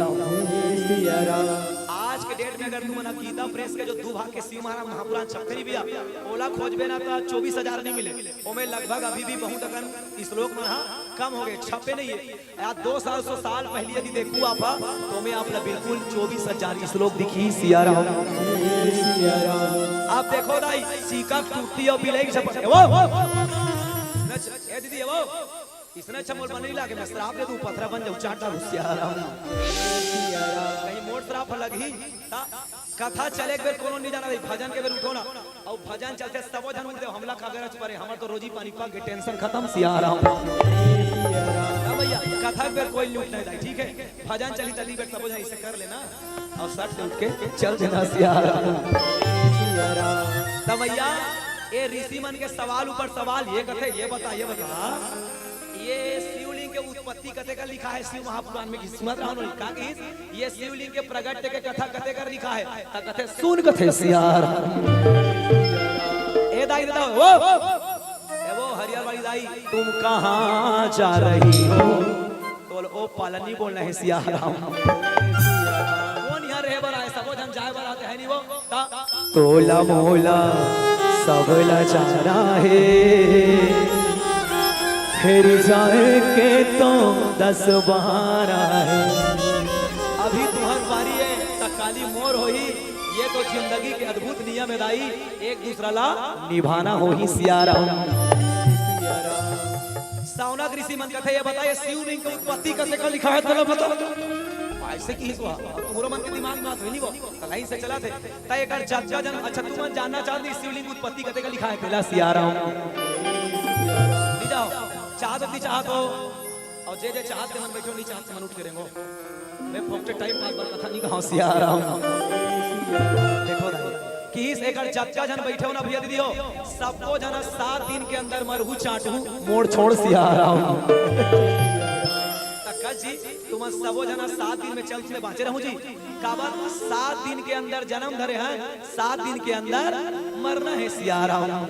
आज के डेट में अगर तुम गीता प्रेस के जो दो भाग के शिव महापुराण छपकरी भैया ओला खोजबे ना तो 24,000 नहीं मिले। ओमे लगभग अभी भी बहुत अगर श्लोक में कम हो गए, छपे नहीं है। यार 200 साल पहले यदि देखू आप तो मैं आप बिल्कुल 24,000 श्लोक दिखी सियाराम। आप देखो दाई सीका टूटती और बिलाई छपक वो ए दीदी वो इसने चमोल बन नहीं लागे। मैं श्राप दे दूं पथरा बन जाऊं चाटा सियाराम। कहीं मोड़ श्राप लगी कथा चले बेर कोनो नहीं जाना। भजन के बेर उठो ना और भजन चलते सबो जन उठे हमला खागर परे हमर तो रोजी पानी पा के टेंशन खत्म सियाराम। भैया कथा बेर कोई लूट नहीं जाए, ठीक है। भजन चली चली बेर सबो जन इसे कर लेना और सट से उठ के चल देना सियाराम। तब भैया ये ऋषि मन के सवाल ऊपर सवाल ये कथे ये बता ये शिवलिंग के उत्पत्ति कथे का लिखा है शिव महापुराण में। किस्मत लिखा कि ये शिवलिंग के प्रगट के कथा कथे कर लिखा है। कथे सुन कथे सियार ए दाई दादा वो हरियर वाली दाई तुम कहां जा रही हो। तो ओ पालनी बोलना है सियार कौन यहाँ रहे बरा है सबो जन जाए बरा है नहीं वो तोला मोला सब लाचारा है। फिर जाए के तो 10-12 है। अभी तुम्हार बारी है तकाली मोर होई। ये तो जिंदगी के अद्भुत नियम है दाई, एक दूसरा ला निभाना हो ही सियाराम। सावनाथ ऋषि मन कथे ये बताइए शिवलिंग की उत्पत्ति कैसे का लिखा है तो बताओ। ऐसे की हुआ तुम्हारे मन के दिमाग में नहीं वो कहीं से चला थे ता एक जज्जा जन। अच्छा तुम जानना चाहती शिवलिंग की उत्पत्ति कैसे का लिखा है पहला सियाराम। चाहती चाहत हो और जे चाहते मन बैठो नहीं चाहते मन उठ करेंगे। मैं फोकटे टाइम पर कथा नहीं कहां सियाराम। देखो कि इस एकड़ चच्चा जन बैठे हो ना भैया दीदी हो सबको जन 7 दिन के अंदर मरहू चाटू मोड़ छोड़ सियाराम। तक्का जी तुम सबो जना 7 दिन में चलते बाचे रहूं जी। काबर 7 दिन के अंदर जन्म धरे हैं, 7 दिन के अंदर मरना है सियाराम।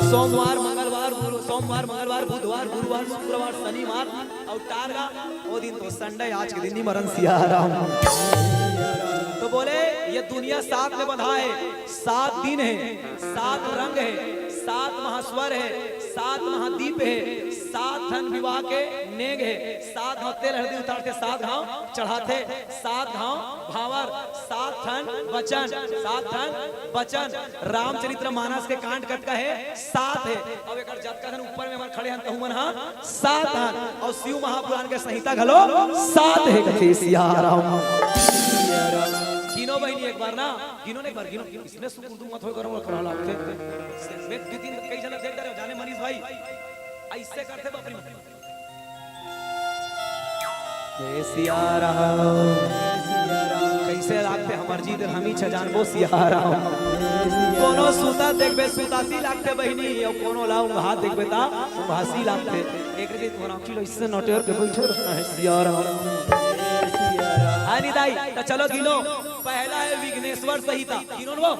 सोमवार मंगलवार बुधवार गुरुवार शुक्रवार शनिवार और टारगा वो दिन तो संडे आज के दिन ही मरण सियाराम। तो बोले ये दुनिया 7 में बंधा है। 7 दिन है, 7 रंग है, 7 महास्वर है, 7 महादीप है, 7 धन विवाह के नेग है, 7 घाव तेल हल्दी उतारते, 7 घाव चढ़ाते, 7 घाव भावर, 7 धन वचन, 7 धन वचन। रामचरित्र मानस के कांड कट का है 7 है। अब एक जब का धन ऊपर में हमारे खड़े हैं तो मन हां 7 धन और शिव महापुराण के संहिता घलो 7 है कथे सियाराम। गिनो बहनी एक बार ना गिनो ने एक बार गिनो इसमें सुकुर्दू मत हो करो करा लागते मैं 2-3 कई जन देख रहे हो जाने मनीष भाई ऐसे करते बाप रे सियाराम कैसे लागते हमर जी दिल हमी छ जानबो सियाराम। कोनो सुता देखबे सुतासी लागते बहनी और कोनो लाऊ हाथ देखबे ता भासी लागते। एक रे तोरा किलो इससे नोटेर के बैठे रहना है सियाराम। आनी दाई तो चलो गिनो। पहला है विघ्नेश्वर संहिता। गिनो वो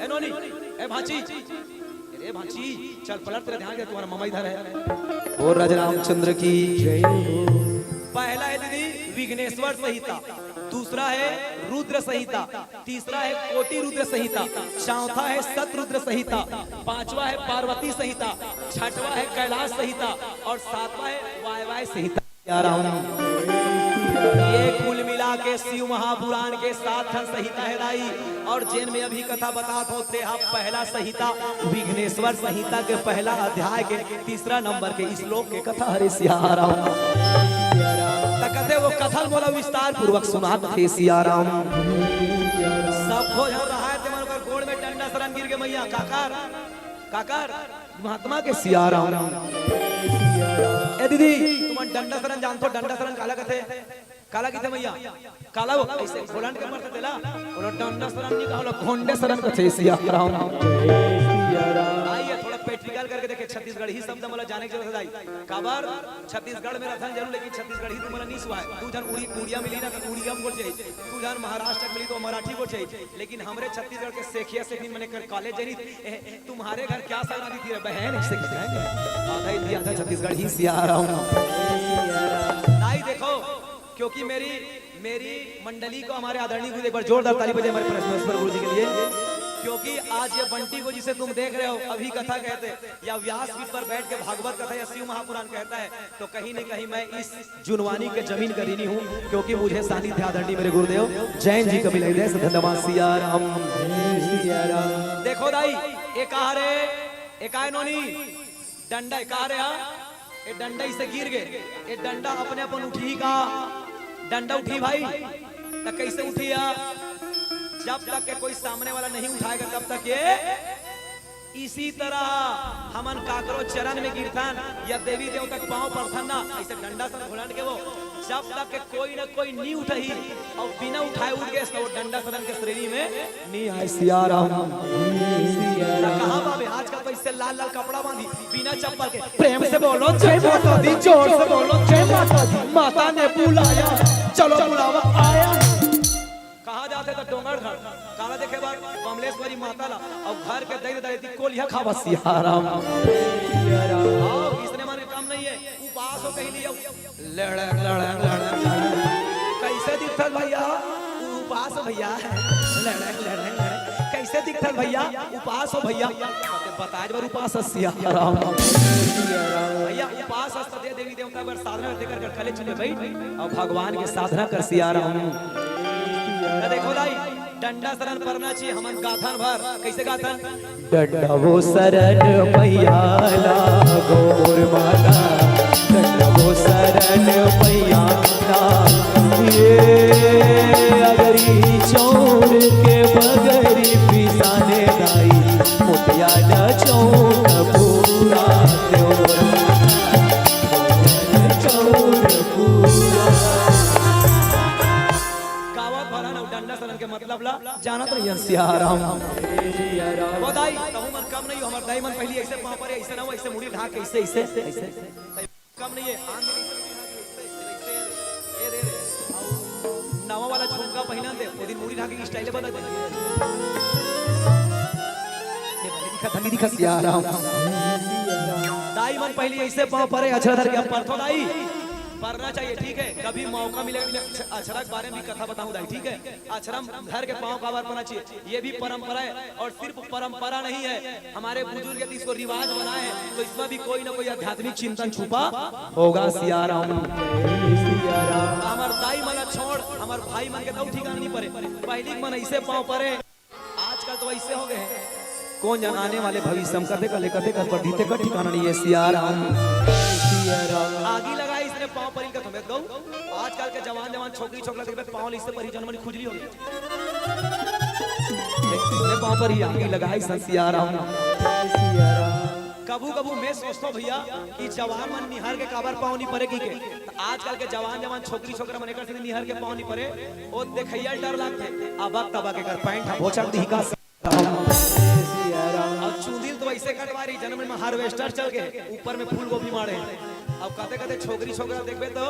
एनोनी ए भांची ए भांची चल पलट तेरे ध्यान दे तुम्हारा मामा इधर है। और रामचंद्र की जय हो। पहला है दीदी विघ्नेश्वर संहिता, दूसरा है रुद्र संहिता, तीसरा है कोटि रुद्र संहिता, चौथा है शतरुद्र संहिता, पांचवा है पार्वती संहिता, छठवा है कैलाश संहिता और सातवां है वायवाय संहिता। ये कुल मिला के शिव महापुराण के 7 ठन संहिता है दाई। और जैन में अभी कथा बतात होते हैं पहला संहिता विघ्नेश्वर संहिता के पहला अध्याय के 3 नंबर के श्लोक के कथा हरे सियाराम। कहते वो कथन बोला विस्तार पूर्वक सुना थे सियाराम। सब हो रहा है तेमन कर गोड़ में डंडा शरण गिर के मैया काकर काकर महात्मा के सियाराम। ए दीदी तुम डंडा शरण जानतो डंडा शरण काला कथे काला किथे मैया काला वो ऐसे घोलंड के मरते तेला बोलो डंडा शरण नहीं कहलो घोंडे शरण कथे सियाराम। आइए थोड़ा प्रैक्टिकल करके देखे छत्तीसगढ़ ही शब्द मला जाने की जरूरत है। काबर छत्तीसगढ़ में रहन जरूर लेकिन छत्तीसगढ़ ही तुम्हारा नहीं सुहा है। तू जन उड़ी उड़िया मिली ना तो उड़िया बोल जाई, तू जन महाराष्ट्र मिली तो मराठी बोल जाई। लेकिन हमरे छत्तीसगढ़ के सेखिया से भी मैंने कॉलेज जनी तुम्हारे घर क्या सगाई थी रे बहन इससे किसे आधा ही दिया था छत्तीसगढ़ ही सियाराम। आई देखो क्योंकि मेरी मंडली को हमारे आदरणीय गुरु एक बार जोरदार ताली बजाएं हमारे परमेश्वर गुरु जी के लिए। क्योंकि आज ये बंटी को जिसे तुम देख रहे हो अभी कथा कहते या व्यासपीठ पर बैठ के भागवत कथा या शिव महापुराण कहता है तो कहीं न कहीं मैं इस जुनवानी के जमीन का ऋणी हूँ। क्योंकि मुझे सानिध्य आदरणीय मेरे गुरुदेव जैन जी कभी लगे धन्यवाद सियाराम। देखो दाई एक नोनी डंडा कहा रे ये डंडा इसे गिर गए ये डंडा अपने अपन उठी का डंडा उठी भाई तो कैसे उठी जब तक के कोई सामने वाला नहीं उठाएगा तब तक ये इसी तरह हमन काकरो चरण में गिरथन या देवी देवता के पांव पड़थन ना ऐसे डंडा से घोड़न के वो जब तक के कोई ना कोई नहीं उठही और बिना उठाए उठ गए तो डंडा सदन के श्रेणी में नहीं आए सियाराम। कहां बाबे आजकल तो इससे लाल लाल कपड़ा बांधी बिना चप्पल के प्रेम से बोलो जय माता दी जोर से बोलो जय माता दी। माता ने बुलाया चलो बुलावा आया कहा जाते तो डोंगर घर काला देखे बार कमलेश्वरी माता ला और घर के दई दई को लिया खावा सियाराम। इसने माने काम नहीं है उपास हो कहीं लिया लड़क लड़क लड़क कैसे दिखता भैया उपास भैया लड़क लड़क कैसे दिखता भैया उपास हो भैया बताए बार उपास सियाराम भैया उपास दे देवी देवता पर साधना देकर कर खले चले भाई और भगवान की साधना कर सियाराम। देखो दाई डंडा शरण पढ़ना चाहिए हमन गाथन भर कैसे गाथन डंडा वो शरण मैया लागो मोर माता डंडा वो शरण मैया ये अगरी चौड़ के बगरी पिसाने दाई मोतिया न चौड़ पूरा चौड़ पूरा मतलब ला जाना तो नहीं सियाराम। बधाई कहूं मन कम नहीं हो हमर दाई मन पहली ऐसे पांव पर ऐसे ना हो ऐसे मुड़ी ढाक ऐसे ऐसे ऐसे कम नहीं है ये दे नवा वाला झुमका पहना दे वो दिन मुड़ी ढाके की स्टाइल बदल दे ये दिखा सियाराम। दाई मन पहली ऐसे पांव पर अच्छा धर के परथो दाई पढ़ना चाहिए ठीक है। कभी मौका मिलेगा अक्षरा के बारे में भी कथा बताऊं दाई ठीक है। अक्षरम घर के पांव का बार पढ़ना चाहिए ये भी परंपरा है और सिर्फ परंपरा नहीं है हमारे बुजुर्ग यदि इसको रिवाज बनाए हैं तो इसमें भी कोई ना कोई आध्यात्मिक चिंतन छुपा होगा सियाराम। हमार दाई मन छोड़ हमार भाई मन के तो ठिकाना नहीं पड़े पहली मन ऐसे पांव पड़े आजकल तो ऐसे हो गए कौन जान आने वाले भविष्य हम कते कर पढ़ते का ठिकाना नहीं है सियाराम। आगी लगाई इसने पांव पर इनका तुम्हें गौ आजकल के जवान छोकरी छोकरा देखे पांव इससे परिजन मन खुजली होगी इसने पांव पर ही आगी लगाई सियाराम। कबू कबू मैं सोचता भैया कि जवान मन निहार के काबर पांव नहीं पड़ेगी के तो आजकल के जवान छोकरी छोकरा मन कर निहार के पांव नहीं पड़े ओ देखैया डर लागते अब तबा के कर पैंट भोचक दी का चुंदिल तो ऐसे कटवा रही जन्म में हार्वेस्टर चल के ऊपर में फूल गोभी मारे अब कहते कहते छोकरी छोकरा देखबे तो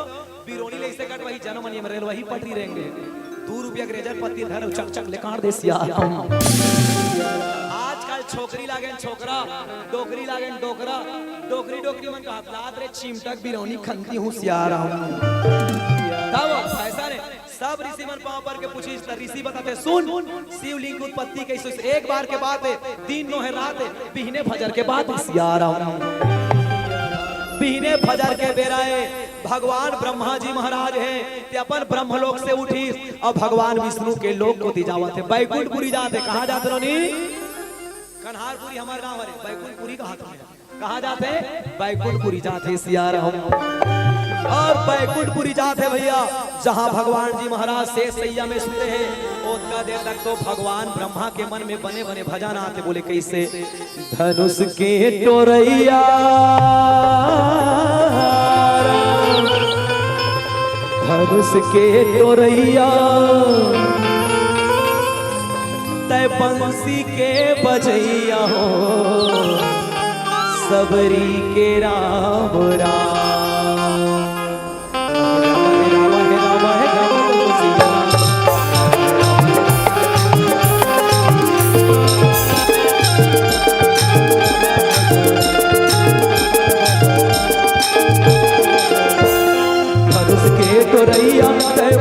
बिरोनी ले ऐसे कटवाई जन्म में रेल वही पटरी रहेंगे 2 रुपया ग्रेजर पत्ती धर चक चक ले काट दे सियाराम। आजकल छोकरी लागेन छोकरा डोकरी लागेन डोकरा डोकरी डोकरी मन का हाथ रे चिमटक बिरोनी खंती हूं सियाराम। तब ऐसा ने सब ऋषि मन पांव पर के पूछी ऋषि बताते सुन शिवलिंग की उत्पत्ति कैसे एक बार के बाद दिन नो है रात बिहने फजर के बाद सियाराम बिहने फजर के बेराए भगवान ब्रह्मा जी महाराज है ते अपन ब्रह्मलोक से उठी और भगवान विष्णु के लोक को दिजावा थे बैकुंठपुरी जाते। कहाँ जाते रोनी? कन्हारपुरी हमारे गांव है, बैकुंठपुरी कहाँ जाते? बैकुंठपुरी जाते सियाराम। और बैकुंठपुरी जाते भैया जहां भगवान जी महाराज से सैया में सुते हैं। उतना देर तक तो भगवान ब्रह्मा के मन में बने बने भजन आते। बोले कैसे? धनुष के टोरैया धनुष के टोरैया तय बंसी के बजैया हो सबरी के राम राम। टोरैया तय